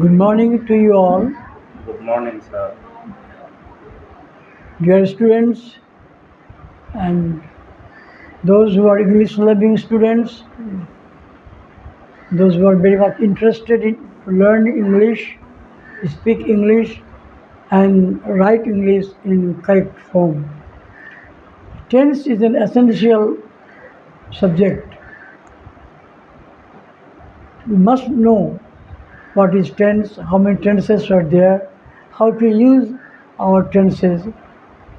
Good morning to you all, Good morning, sir. dear students, and those who are English loving students, those who are very much interested in learn English, speak English, and write English in correct form. Tense is an essential subject. We must know what is tense, how many tenses are there, how to use our tenses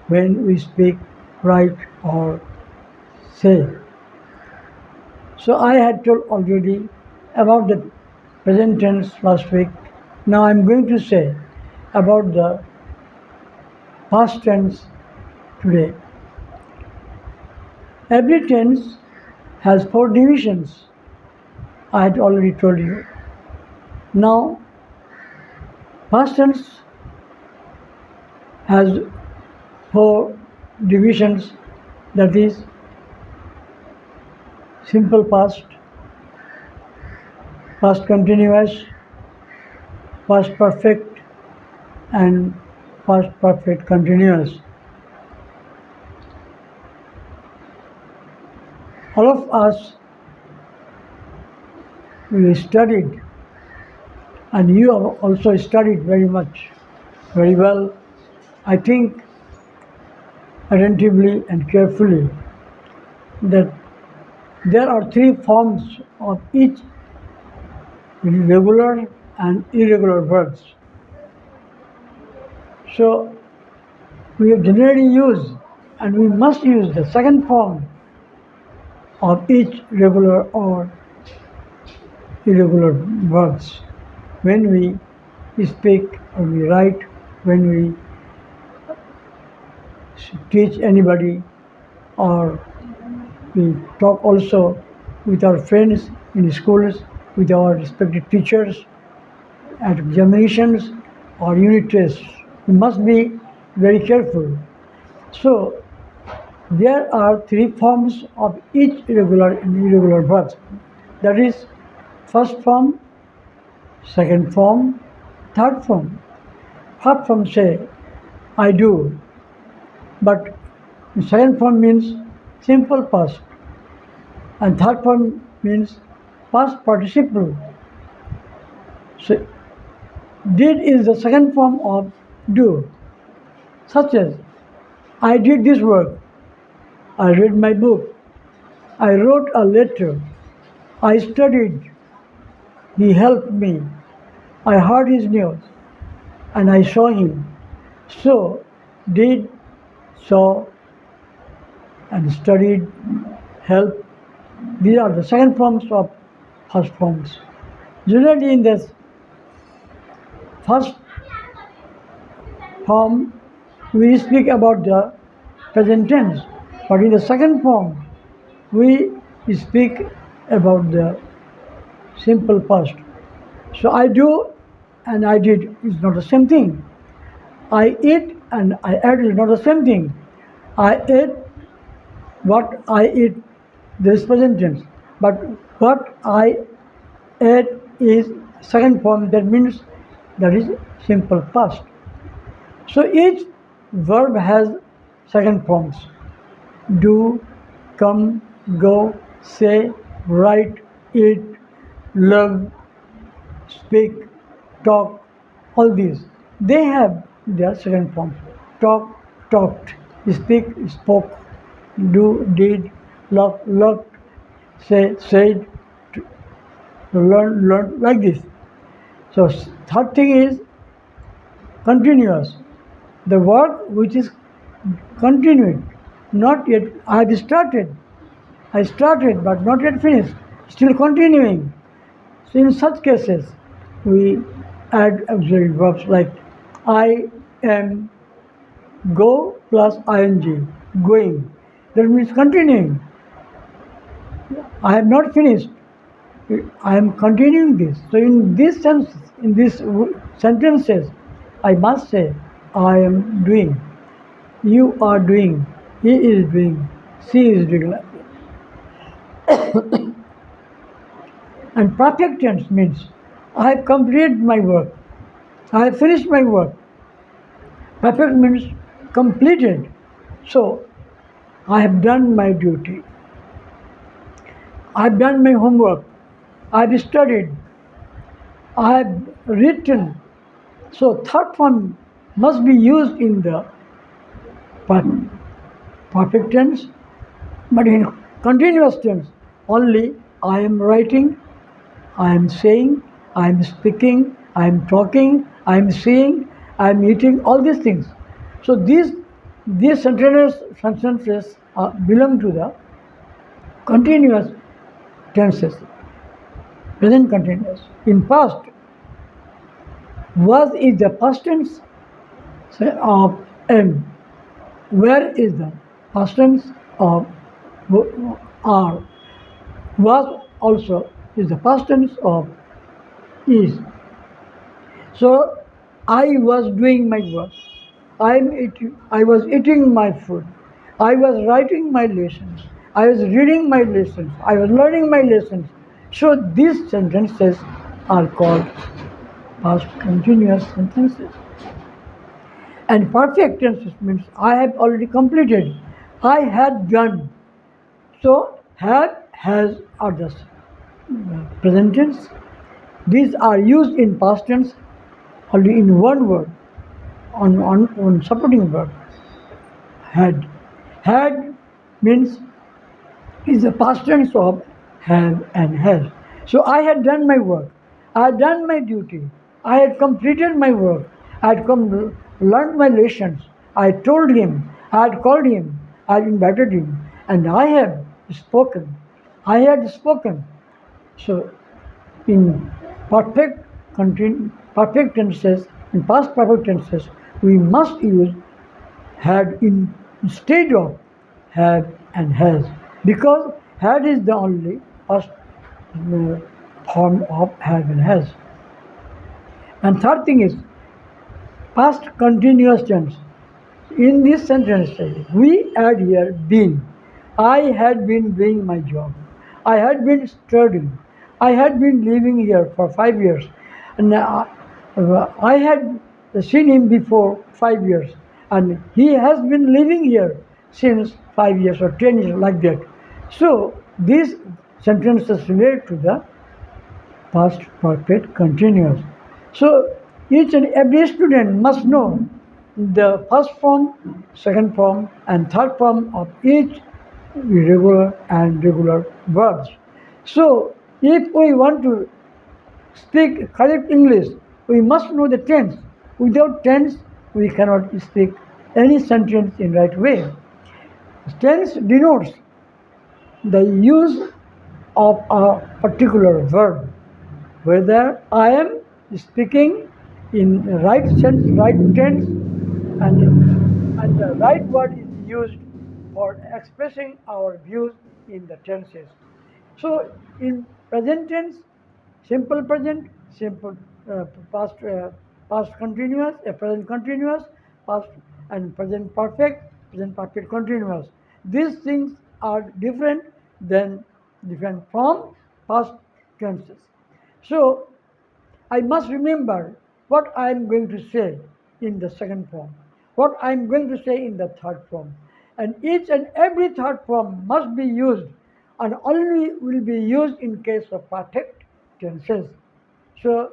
when we speak, write, or say. So I had told already about the present tense last week. Now I'm going to say about the past tense today. Every tense has four divisions. I had already told you. Now past tense has four divisions, that is simple past, past continuous, past perfect, and past perfect continuous. All of us, we studied, and you have also studied very much, very well, I think attentively and carefully, that there are three forms of each regular and irregular verbs. So we have generally used, and we must use the second form of each regular or irregular verbs when we speak or we write, when we teach anybody, or we talk also with our friends in schools, with our respective teachers at examinations or unit tests. We must be very careful. So there are three forms of each regular and irregular verbs. That is first form, second form, third form. First form say I do, but the second form means simple past, and third form means past participle. So did is the second form of do, such as I did this work, I read my book, I wrote a letter, I studied, he helped me, I heard his news, and I saw him. So did, saw, and studied, helped. These are the second forms of first forms. Generally in this first form, we speak about the present tense, but in the second form, we speak about the simple past. So I do and I did is not the same thing. I eat and I ate is not the same thing. I ate what I eat, this present tense. But what I ate is second form, that means that is simple past. So each verb has second forms: do, come, go, say, write, eat, love, speak, talk, all these. They have their second forms. Talk, talked, speak, spoke, do, did, look, looked, say, said, learn, learned, like this. So third thing is continuous. The work which is continued, not yet, I have started. I started but not yet finished, still continuing. So in such cases, we add auxiliary verbs like I am, go plus ing, going. That means continuing. I have not finished. I am continuing this. So in this sense, in these sentences, I must say I am doing. You are doing. He is doing. She is doing. And perfect tense means I have completed my work. I have finished my work. Perfect means completed. So I have done my duty. I have done my homework. I have studied. I have written. So third form must be used in the per- perfect tense, but in continuous tense only I am writing, I am saying, I am speaking, I am talking, I am seeing, I am eating, all these things. So these sentences belong to the continuous tenses, present continuous. In past, was is the past tense of am. Where is the past tense of are. Was also is the past tense of is. So I was doing my work. I was eating my food. I was writing my lessons. I was reading my lessons. I was learning my lessons. So these sentences are called past continuous sentences. And perfect tenses means I have already completed. I had done. So had, has are the present tense. These are used in past tense only in one word, on supporting verb. Had. Had means is the past tense of have and has. So I had done my work. I had done my duty. I had completed my work. I had learned my lessons. I told him. I had called him. I had invited him. And I have spoken. I had spoken. So in perfect perfect tenses, in past perfect tenses, we must use had instead of have and has, because had is the only past form of have and has. And third thing is past continuous tense. In this sentence, we add here been. I had been doing my job. I had been studying. I had been living here for 5 years. And I had seen him before 5 years. And he has been living here since 5 years or 10 years, like that. So these sentences relate to the past perfect continuous. So each and every student must know the first form, second form, and third form of each irregular and regular verbs. So if we want to speak correct English, we must know the tense. Without tense, we cannot speak any sentence in right way. Tense denotes the use of a particular verb, whether I am speaking in right sense, right tense, and the right word is used for expressing our views in the tenses. So, in present tense, simple present, simple past, past continuous, present continuous, past and present perfect continuous. These things are different from past tenses. So I must remember what I am going to say in the second form, what I am going to say in the third form. And each and every third form must be used and only will be used in case of perfect tenses. So,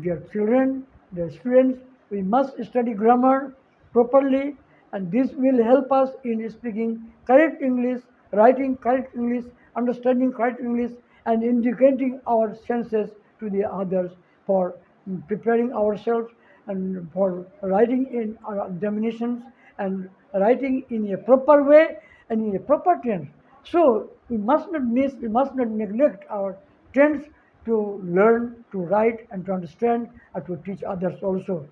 dear children, dear students, we must study grammar properly, and this will help us in speaking correct English, writing correct English, understanding correct English, and indicating our senses to the others for preparing ourselves and for writing in our examinations and writing in a proper way and in a proper tense. So we must not neglect our tense to learn, to write, and to understand, and to teach others also.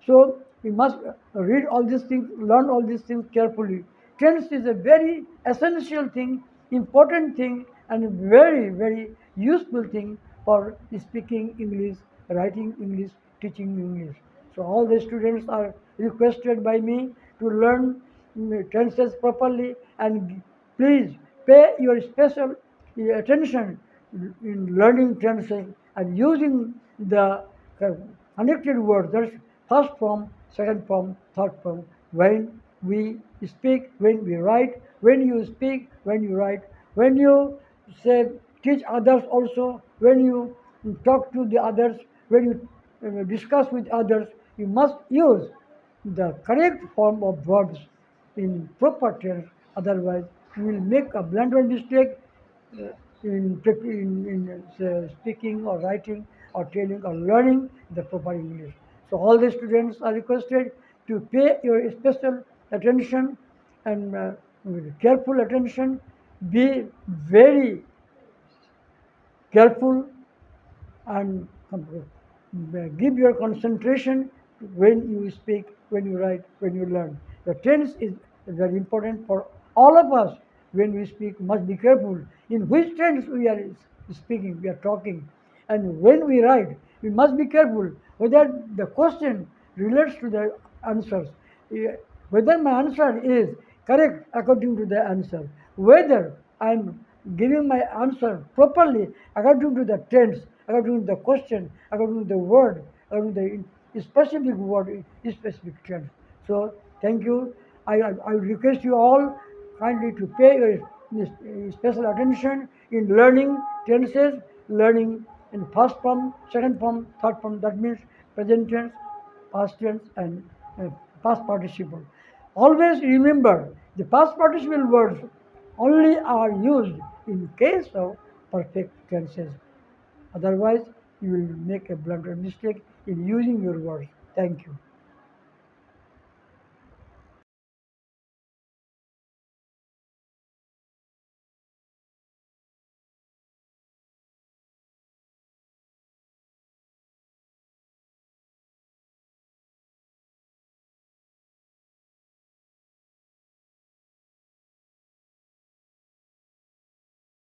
So we must read all these things, learn all these things carefully. Tense is a very essential thing, important thing, and a very, very useful thing for speaking English, writing English, teaching English. So all the students are requested by me to learn tenses properly, and please pay your special attention in learning tenses and using the connected words, that's first form, second form, third form, when we speak, when we write, when you speak, when you write, when you say teach others also, when you talk to the others, when you discuss with others, you must use the correct form of verbs in proper tense. Otherwise, you will make a blunder mistake uh, in speaking or writing or telling or learning the proper English. So all the students are requested to pay your special attention and with careful attention. Be very careful and give your concentration when you speak, when you write, when you learn. The tense is very important for all of us. When we speak, must be careful in which tense we are speaking, we are talking. And when we write, we must be careful whether the question relates to the answers, eh, whether my answer is correct according to the answer, whether I'm giving my answer properly according to the tense, according to the question, according to the word, according to the specific word, specific tense. So thank you. I request you all kindly to pay your special attention in learning tenses, learning in first form, second form, third form. That means present tense, past tense, and past participle. Always remember the past participle words only are used in case of perfect tenses. Otherwise, you will make a blunder mistake in using your words. Thank you.